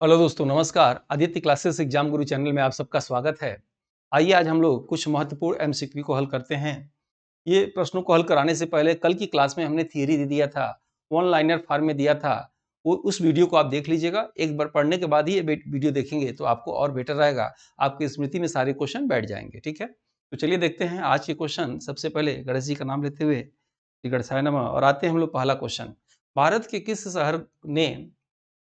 Hello दोस्तों, नमस्कार। Aditya classes exam गुरु channel में आप सबका स्वागत है। आइए आज हम लोग कुछ महत्वपूर्ण एमसीक्यू को हल करते हैं। ये प्रश्नों को हल कराने से पहले कल की क्लास में हमने थियरी दे दिया था, वन लाइनर फॉर्म में दिया था। वो उस वीडियो को आप देख लीजिएगा। एक बार पढ़ने के बाद ही ये वीडियो देखेंगे तो आपको और बेटर रहेगा। आपकी स्मृति में सारे क्वेश्चन बैठ जाएंगे, ठीक है? तो चलिए देखते हैं आज के क्वेश्चन। सबसे पहले गणेश जी का नाम लेते हुए श्री गणेशाय नमः और आते हैं हम लोग पहला क्वेश्चन। भारत के किस शहर ने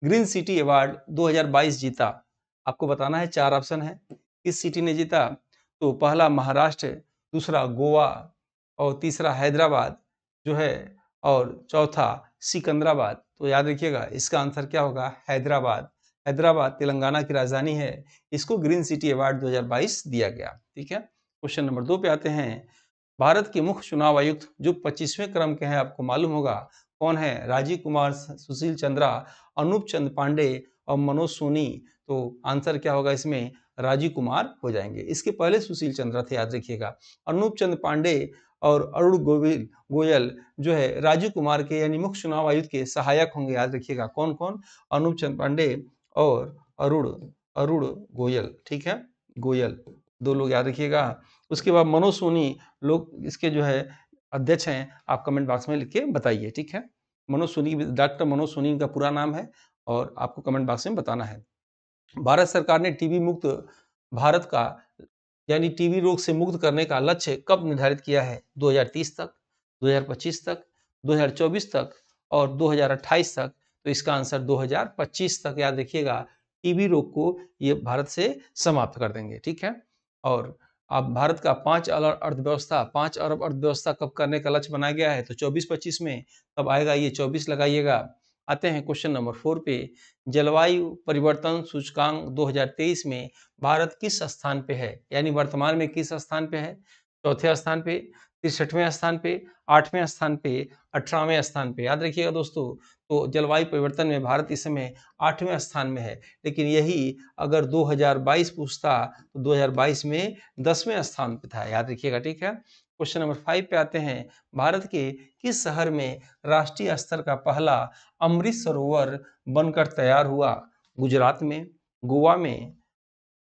ग्रीन सिटी अवार्ड 2022 जीता? आपको बताना है, 4 ऑप्शन है। किस सिटी ने जीता? तो पहला महाराष्ट्र, दूसरा गोवा और तीसरा हैदराबाद जो है और चौथा सिकंदराबाद। तो याद रखिएगा इसका आंसर क्या होगा? हैदराबाद। हैदराबाद तेलंगाना की राजधानी है। इसको ग्रीन सिटी अवार्ड 2022 दिया गया, ठीक है? क्वेश्चन नंबर 2 पे आते हैं। भारत के मुख्य चुनाव आयुक्त जो 25वें क्रम के हैं, आपको मालूम होगा कौन है? राजीव कुमार, सुशील चंद्रा, अनूप चंद पांडे और मनोज सोनी। तो आंसर क्या होगा इसमें? राजीव कुमार हो जाएंगे। इसके पहले सुशील चंद्रा थे, याद रखिएगा। अनूप चंद पांडे और अरुण गोयल जो है राजीव कुमार के यानी मुख्य चुनाव आयुक्त के सहायक होंगे, याद रखिएगा। कौन कौन? अनूप चंद पांडे और अरुण अरुण गोयल, ठीक है? गोयल, दो लोग याद रखिएगा। उसके बाद मनोज सोनी लोग इसके जो है अध्यक्ष हैं। आप कमेंट बॉक्स में लिख के बताइए, ठीक है? मनोज सोनी, डॉक्टर मनोज सोनी इनका पूरा नाम है और आपको कमेंट बॉक्स में बताना है। भारत सरकार ने टीबी मुक्त भारत का यानी टीबी रोग से मुक्त करने का लक्ष्य कब निर्धारित किया है? 2030 तक, 2025 तक, 2024 तक और 2028 तक। तो इसका आंसर 2025 तक, याद रखिएगा। टीबी रोग को ये भारत से समाप्त कर देंगे, ठीक है? और अब भारत का 5 अरब अर्थव्यवस्था कब करने का लक्ष्य बनाया गया है? तो 24-25 में। कब आएगा ये? 24 लगाइएगा। आते हैं क्वेश्चन नंबर 4 पे। जलवायु परिवर्तन सूचकांक 2023 में भारत किस स्थान पे है? यानी वर्तमान में किस स्थान पे है? चौथे स्थान पे, 63वें स्थान पे, 8वें स्थान पे, 18वें स्थान पे। याद रखिएगा दोस्तों। तो जलवायु परिवर्तन में भारत इस समय 8वें स्थान में है, लेकिन यही अगर 2022 पूछता तो 2022 में 10वें स्थान पे था, याद रखिएगा, ठीक है? क्वेश्चन नंबर 5 पे आते हैं। भारत के किस शहर में राष्ट्रीय स्तर का पहला अमृत सरोवर बनकर तैयार हुआ? गुजरात में, गोवा में,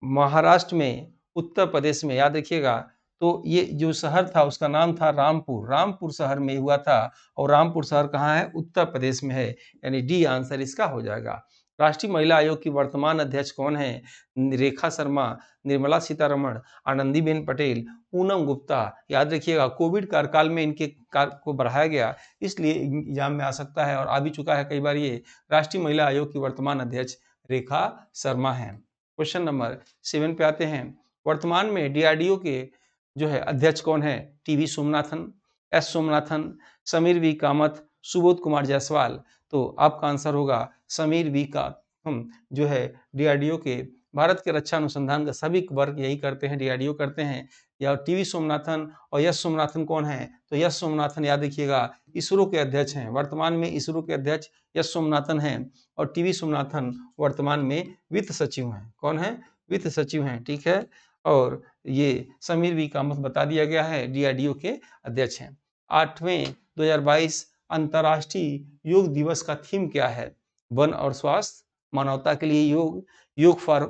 महाराष्ट्र में, उत्तर प्रदेश में। याद रखिएगा। तो ये जो शहर था उसका नाम था रामपुर। रामपुर शहर में हुआ था और रामपुर शहर कहाँ है? उत्तर प्रदेश में है। यानी डी आंसर इसका हो जाएगा। राष्ट्रीय महिला आयोग की वर्तमान अध्यक्ष कौन है? रेखा शर्मा, निर्मला सीतारमण, आनंदीबेन पटेल, पूनम गुप्ता। याद रखिएगा कोविड कार्यकाल में इनके कार्य को बढ़ाया गया, इसलिए एग्जाम में आ सकता है और आ भी चुका है कई बार ये। राष्ट्रीय महिला आयोग की वर्तमान अध्यक्ष रेखा शर्मा है। क्वेश्चन नंबर 7 पे आते हैं। वर्तमान में डीआरडीओ के जो है अध्यक्ष कौन है? T V Somanathan, S Somanathan, Sameer V Kamat, Subodh Kumar Jaiswal. तो आपका आंसर होगा समीर वी का जो है डीआरडीओ के भारत के रक्षा अनुसंधान का सभी वर्ग यही करते हैं, डीआरडीओ करते हैं। या टीवी सोमनाथन और यश सोमनाथन कौन है? तो यश सोमनाथन याद रखिएगा इसरो के अध्यक्ष हैं। वर्तमान में इसरो के अध्यक्ष यश सोमनाथन हैं और टीवी सोमनाथन वर्तमान में वित्त सचिव हैं। कौन है? वित्त सचिव हैं, ठीक है? और ये समीर वी कामत बता दिया गया है, डीआरडीओ के अध्यक्ष हैं। 8वें 2022 अंतर्राष्ट्रीय योग दिवस का थीम क्या है? वन और स्वास्थ्य, मानवता के लिए yoga, yoga for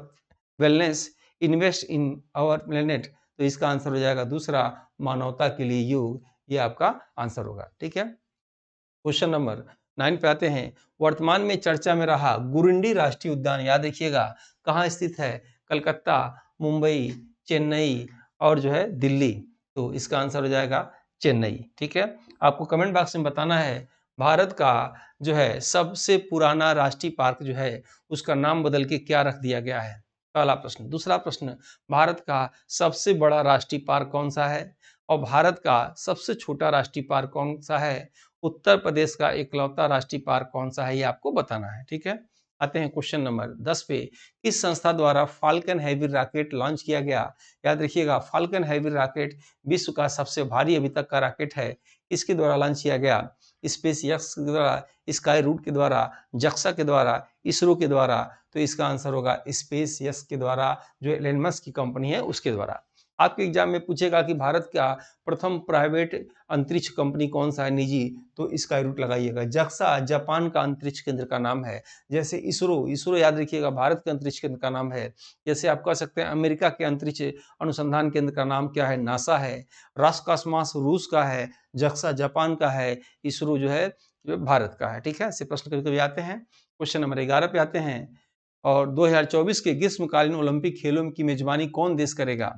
wellness, invest in our planet. तो इसका आंसर हो जाएगा दूसरा, मानवता के लिए योग। ये आपका आंसर होगा, ठीक है? क्वेश्चन नंबर 9 पे आते हैं। वर्तमान में चर्चा में रहा गुरुंडी राष्ट्रीय उद्यान, याद रखिएगा, कहाँ स्थित है? कलकत्ता, मुंबई, चेन्नई और जो है दिल्ली। तो इसका आंसर हो जाएगा चेन्नई, ठीक है? आपको कमेंट बॉक्स में बताना है भारत का जो है सबसे पुराना राष्ट्रीय पार्क जो है उसका नाम बदल के क्या रख दिया गया है? पहला प्रश्न। दूसरा प्रश्न, भारत का सबसे बड़ा राष्ट्रीय पार्क कौन सा है? और भारत का सबसे छोटा राष्ट्रीय पार्क कौन सा है? उत्तर प्रदेश का इकलौता राष्ट्रीय पार्क कौन सा है? ये आपको बताना है, ठीक है? आते हैं क्वेश्चन नंबर 10 पे। किस संस्था द्वारा फाल्कन हेवी रॉकेट लॉन्च किया गया? याद रखिएगा फाल्कन हेवी रॉकेट विश्व का सबसे भारी अभी तक का रॉकेट है। इसके द्वारा लॉन्च किया गया? स्पेस एक्स के द्वारा, स्काई रूट के द्वारा, जक्सा के द्वारा, इसरो के द्वारा। तो इसका आंसर होगा स्पेस एक्स के द्वारा, जो एलन मस्क की कंपनी है उसके द्वारा। आपके एग्जाम में पूछेगा कि भारत का प्रथम प्राइवेट अंतरिक्ष कंपनी कौन सा है, निजी, तो इसका रूट लगाइएगा। जक्सा जापान का अंतरिक्ष केंद्र का नाम है। जैसे इसरो, इसरो याद रखिएगा भारत के अंतरिक्ष केंद्र का नाम है। जैसे आप कह सकते हैं अमेरिका के अंतरिक्ष अनुसंधान केंद्र का नाम क्या है, नासा है। रास्कास्मास रूस का है, जक्सा जापान का है, इसरो जो भारत का है। ठीक है, ऐसे प्रश्न कभी कभी आते हैं। क्वेश्चन नंबर 11 पे आते हैं। और 2024 के ग्रीष्मकालीन ओलंपिक खेलों की मेजबानी कौन देश करेगा?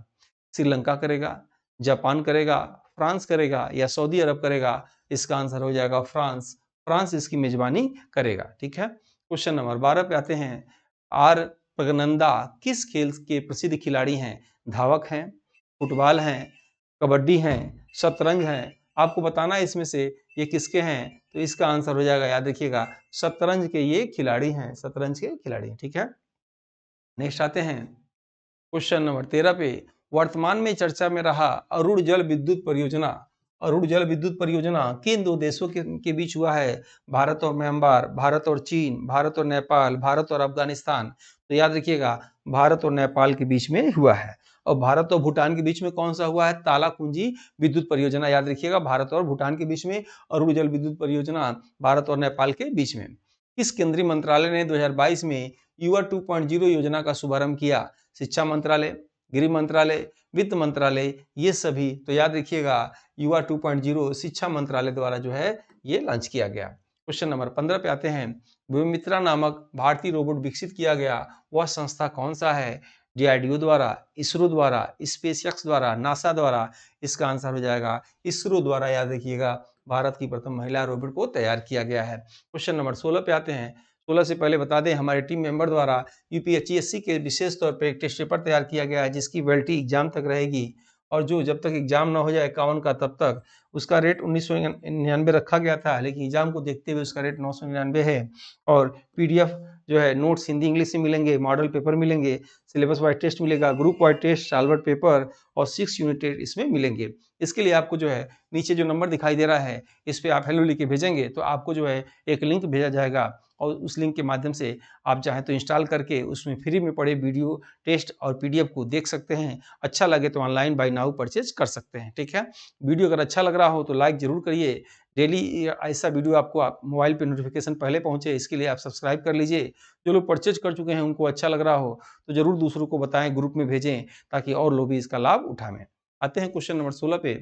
श्रीलंका करेगा, जापान करेगा, फ्रांस करेगा या सऊदी अरब करेगा? इसका आंसर हो जाएगा फ्रांस। फ्रांस इसकी मेजबानी करेगा। ठीक है, क्वेश्चन नंबर 12 पे आते हैं। आर प्रगनंदा किस खेल के प्रसिद्ध खिलाड़ी हैं? धावक हैं, फुटबॉल हैं, कबड्डी हैं, शतरंज हैं। आपको बताना है इसमें से ये किसके हैं, तो इसका आंसर हो जाएगा, याद रखिएगा, शतरंज के ये खिलाड़ी हैं, शतरंज के खिलाड़ी। ठीक है, नेक्स्ट आते हैं क्वेश्चन नंबर 13 पे। वर्तमान में चर्चा में रहा अरुण जल विद्युत परियोजना, अरुण जल विद्युत परियोजना किन दो देशों के बीच हुआ है? भारत और म्यांमार, भारत और चीन, भारत और नेपाल, भारत और अफगानिस्तान। तो याद रखिएगा भारत और नेपाल के बीच में हुआ है। और भारत और भूटान के बीच में कौन सा हुआ है? तालाकुंजी विद्युत परियोजना। याद रखिएगा भारत और भूटान के बीच में अरुण जल विद्युत परियोजना भारत और नेपाल के बीच में। किस केंद्रीय मंत्रालय ने 2022 में युवा 2.0 योजना का शुभारंभ किया? शिक्षा मंत्रालय, गृह मंत्रालय, वित्त मंत्रालय, ये सभी। तो याद रखिएगा युवा 2.0 शिक्षा मंत्रालय द्वारा ये लॉन्च किया गया। क्वेश्चन नंबर 15 पे आते हैं। भूमित्रा नामक भारतीय रोबोट विकसित किया गया, वह संस्था कौन सा है? डीआरडीओ द्वारा, इसरो द्वारा, स्पेसएक्स द्वारा, नासा द्वारा? इसका आंसर हो जाएगा इसरो द्वारा। याद रखिएगा भारत की प्रथम महिला रोबोट को तैयार किया गया है। क्वेश्चन नंबर 16 पे आते हैं। 16 से पहले बता दें हमारे टीम मेंबर द्वारा यूपीएससी के विशेष तौर पर एक टेस्ट पेपर तैयार किया गया है, जिसकी वैलिडिटी एग्जाम तक रहेगी। और जो जब तक एग्जाम ना हो जाए 51 का, तब तक उसका रेट 1999 रखा गया था, लेकिन एग्जाम को देखते हुए उसका रेट 999 है। और पीडीएफ नोट्स हिंदी इंग्लिश में मिलेंगे, मॉडल पेपर मिलेंगे, सिलेबस वाइज टेस्ट मिलेगा, ग्रुप वाइज टेस्ट, साल्वर्ट पेपर और 6 यूनिट टेस्ट इसमें मिलेंगे। इसके लिए आपको नीचे जो नंबर दिखाई दे रहा है, इस पर आप हेलो लिख के भेजेंगे तो आपको एक लिंक भेजा जाएगा, और उस लिंक के माध्यम से आप चाहें तो इंस्टॉल करके उसमें फ्री में पड़े वीडियो टेस्ट और पीडीएफ को देख सकते हैं। अच्छा लगे तो ऑनलाइन बाय नाउ परचेज कर सकते हैं। ठीक है, वीडियो अगर अच्छा लग रहा हो तो लाइक जरूर करिए। डेली ऐसा वीडियो आपको मोबाइल पे नोटिफिकेशन पहले पहुंचे, इसके लिए आप सब्सक्राइब कर लीजिए। जो लोग परचेज कर चुके हैं उनको अच्छा लग रहा हो तो जरूर दूसरों को बताएं, ग्रुप में भेजें, ताकि और लोग भी इसका लाभ उठाएं। आते हैं क्वेश्चन नंबर 16 पे।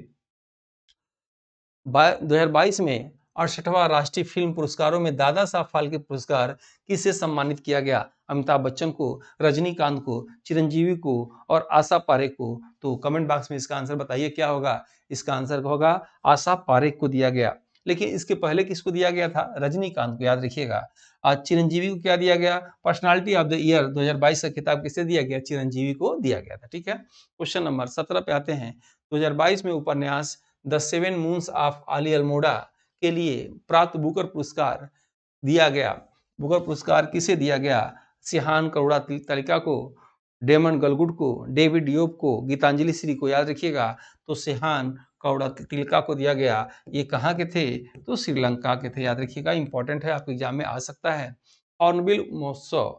2022 में 68वां राष्ट्रीय फिल्म पुरस्कारों में दादा साहब फाल्के पुरस्कार किसे सम्मानित किया गया? अमिताभ बच्चन को, रजनीकांत को, चिरंजीवी को और आशा पारेख को? तो कमेंट बॉक्स में इसका आंसर बताइए क्या होगा। इसका आंसर होगा आशा पारेख को दिया गया। लेकिन इसके पहले किसको दिया गया था? रजनीकांत को, याद रखिएगा। आज चिरंजीवी को क्या दिया गया? पर्सनालिटी ऑफ द ईयर 2022 का खिताब किसे दिया गया? चिरंजीवी को दिया गया था। ठीक है, क्वेश्चन नंबर 17 पे आते हैं। 2022 में उपन्यास the seven moons of Ali Almora के लिए प्राप्त बुकर पुरस्कार दिया गया। बुकर पुरस्कार किसे दिया गया? सिहान करुणा तलिका को, डेमन गलगुड को, डेविड योब को, गीतांजलि श्री को? याद रखिएगा तो सिहान करुणा तिलका को दिया गया। ये कहाँ के थे? तो श्रीलंका के थे। याद रखिएगा, इंपॉर्टेंट है, आपके एग्जाम में आ सकता है। हॉर्नबिल महोत्सव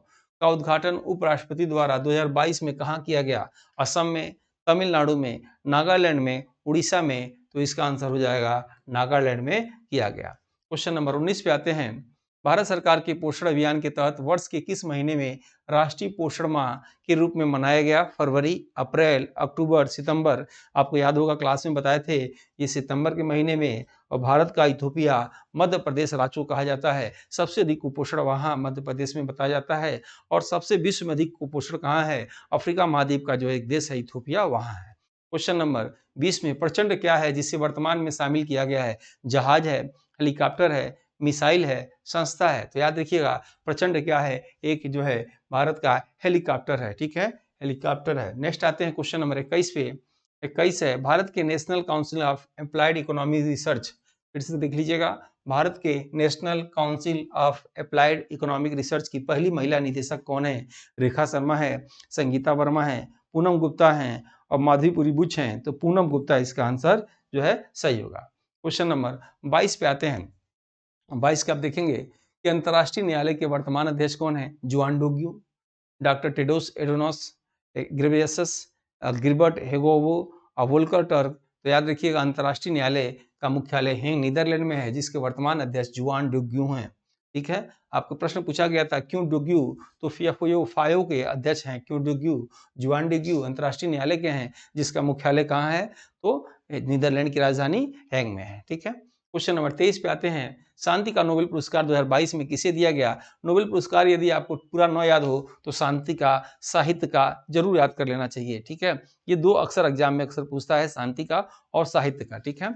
का उद्घाटन उपराष्ट्रपति द्वारा 2022 में कहाँ किया गया? असम में, तमिलनाडु में, नागालैंड में, उड़ीसा में? तो इसका आंसर हो जाएगा नागालैंड में किया गया। क्वेश्चन नंबर 19 पे आते हैं। भारत सरकार के पोषण अभियान के तहत वर्ष के किस महीने में राष्ट्रीय पोषण माह के रूप में मनाया गया? फरवरी, अप्रैल, अक्टूबर, सितंबर? आपको याद होगा क्लास में बताए थे ये सितंबर के महीने में। और भारत का इथोपिया मध्य प्रदेश राज्य कहा जाता है। सबसे अधिक कुपोषण वहाँ मध्य प्रदेश में बताया जाता है। और सबसे विश्व में अधिक कुपोषण कहाँ है? अफ्रीका महाद्वीप का एक देश है इथोपिया, वहाँ है। क्वेश्चन नंबर 20 में प्रचंड क्या है जिसे वर्तमान में शामिल किया गया है? जहाज है, हेलीकॉप्टर है, मिसाइल है, संस्था है? तो याद रखिएगा प्रचंड क्या है? एक भारत का हेलीकॉप्टर है। ठीक है, हेलीकॉप्टर है। नेक्स्ट आते हैं क्वेश्चन नंबर 21 पे। 21 है, भारत के national council of applied economic research, फिर से देख लीजिएगा, भारत के national council of applied economic research की पहली महिला निदेशक कौन है? रेखा शर्मा है, संगीता वर्मा है, पूनम गुप्ता है और माधवीपुरी बुच हैं? तो पूनम गुप्ता इसका आंसर सही होगा। क्वेश्चन नंबर 22 पे आते हैं। 22 का आप देखेंगे कि अंतर्राष्ट्रीय न्यायालय के वर्तमान अध्यक्ष कौन है? जुआन डोग्यू, डॉक्टर टेडोस एडोनॉस घेब्रेयेसस, गिलबर्ट हेगोवो और वोल्कर टर्क। तो याद रखिएगा अंतर्राष्ट्रीय न्यायालय का मुख्यालय हेग नीदरलैंड में है, जिसके वर्तमान अध्यक्ष जुआन डुग्यू हैं। ठीक है, आपको प्रश्न पूछा गया था क्यों डुग्यू, तो फायो के अध्यक्ष हैं क्यों डुग्यू, जुआन डुग्यू अंतर्राष्ट्रीय न्यायालय के हैं जिसका मुख्यालय कहाँ है, तो नीदरलैंड की राजधानी हेग में है। ठीक है, क्वेश्चन नंबर 23 पे आते हैं। शांति का नोबेल पुरस्कार 2022 में किसे दिया गया? नोबेल पुरस्कार यदि आपको पूरा न याद हो तो शांति का, साहित्य का जरूर याद कर लेना चाहिए। ठीक है, ये 2 अक्सर एग्जाम में अक्सर पूछता है, शांति का और साहित्य का। ठीक है,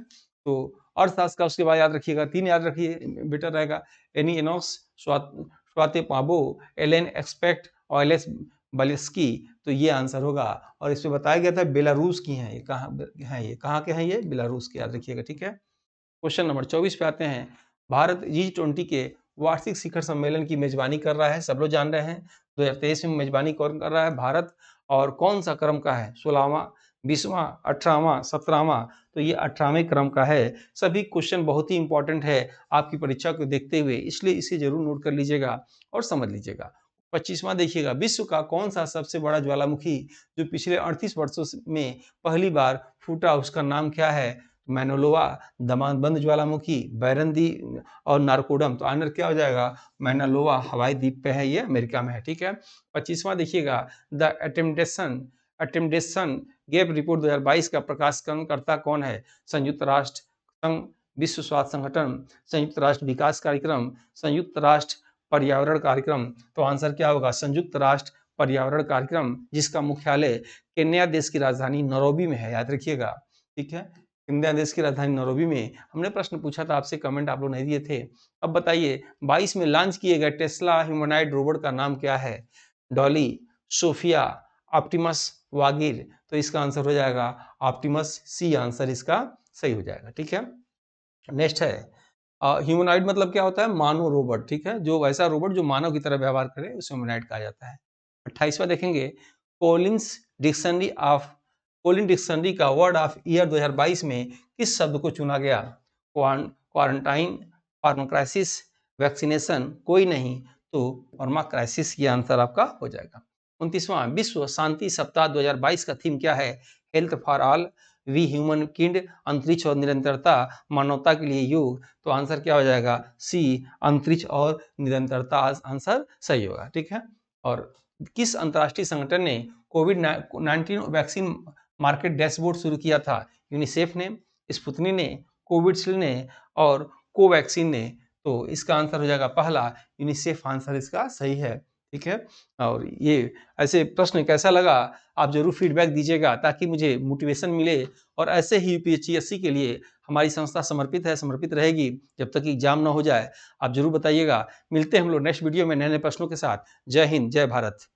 तो अर्थशास्त्र का उसके बाद याद रखिएगा, 3 याद रखिए बेटर रहेगा। एनी एनोस, स्वाते पाबो, एलेन एक्सपेक्ट और एलेक्स बालिस्की। तो ये आंसर होगा। और इसमें बताया गया था बेलारूस की हैं, ये कहाँ के हैं, ये बेलारूस के, याद रखिएगा। ठीक है, क्वेश्चन नंबर 24 पे आते हैं। भारत G20 के वार्षिक शिखर सम्मेलन की मेजबानी कर रहा है, सब लोग जान रहे हैं। 2023 में मेजबानी कौन कर रहा है? भारत। और कौन सा क्रम का है? 16वां, 20वां, 18वां, 17वां? तो ये 18वें क्रम का है। सभी क्वेश्चन बहुत ही इंपॉर्टेंट है आपकी परीक्षा को देखते हुए, इसलिए इसे जरूर नोट कर लीजिएगा और समझ लीजिएगा। 25वां देखिएगा, विश्व का कौन सा सबसे बड़ा ज्वालामुखी जो पिछले 38 वर्षों में पहली बार फूटा, उसका नाम क्या है? मैनोलोवा, दमाबंद ज्वालामुखी, बैरंदी और नारकोडम। तो आंसर क्या हो जाएगा? मैनालोवा हवाई द्वीप पे है, ये अमेरिका में है। ठीक है, 25वां देखिएगा, द अटेम्पटेशन गैप रिपोर्ट 2022 का प्रकाशकर्ता कौन है? संयुक्त राष्ट्र संघ, विश्व स्वास्थ्य संगठन, संयुक्त राष्ट्र विकास कार्यक्रम, संयुक्त राष्ट्र पर्यावरण कार्यक्रम। तो आंसर क्या होगा? संयुक्त राष्ट्र पर्यावरण कार्यक्रम, जिसका मुख्यालय केन्या देश की राजधानी नैरोबी में है, याद रखिएगा। ठीक है, केन्या देश की राजधानी नैरोबी में। हमने प्रश्न पूछा था आपसे, कमेंट आप लोग नहीं दिए थे। अब बताइए, 22 में लॉन्च किए गए टेस्ला ह्यूमनॉइड रोबोट का नाम क्या है? डॉली, सोफिया, ऑप्टिमस, वागिर। तो इसका आंसर हो जाएगा ऑप्टिमस, सी आंसर इसका सही हो जाएगा। ठीक है, नेक्स्ट है ह्यूमनॉइड मतलब क्या होता है? मानव रोबोट। ठीक है, जो वैसा रोबोट जो मानव की तरह व्यवहार करे उसे ह्यूमनॉइड कहा जाता है। 28वां देखेंगे, Collins dictionary of Colin dictionary का वर्ड ऑफ ईयर 2022 में किस शब्द को चुना गया? क्वारंटाइन, फार्मा क्राइसिस, वैक्सीनेशन, कोई नहीं, तो फार्मा क्राइसिस ये आंसर आपका हो जाएगा। 29वां, विश्व शांति सप्ताह 2022 का थीम क्या है? Health for all, we human kind, अंतरिक्ष और निरंतरता, मानवता के लिए योग। तो आंसर क्या हो जाएगा? सी, अंतरिक्ष और निरंतरता आंसर सही होगा। ठीक है, और किस अंतर्राष्ट्रीय संगठन ने कोविड-19 वैक्सीन मार्केट डैशबोर्ड शुरू किया था? यूनिसेफ ने, स्पुतनिक ने, कोविडशील्ड ने और कोवैक्सीन ने। तो इसका आंसर हो जाएगा पहला, यूनिसेफ आंसर इसका सही है। ठीक है, और ये ऐसे प्रश्न कैसा लगा आप जरूर फीडबैक दीजिएगा, ताकि मुझे मोटिवेशन मिले। और ऐसे ही यूपीएससी के लिए हमारी संस्था समर्पित है, समर्पित रहेगी जब तक एग्जाम ना हो जाए। आप जरूर बताइएगा। मिलते हैं हम लोग नेक्स्ट वीडियो में नए नए प्रश्नों के साथ। जय हिंद, जय भारत।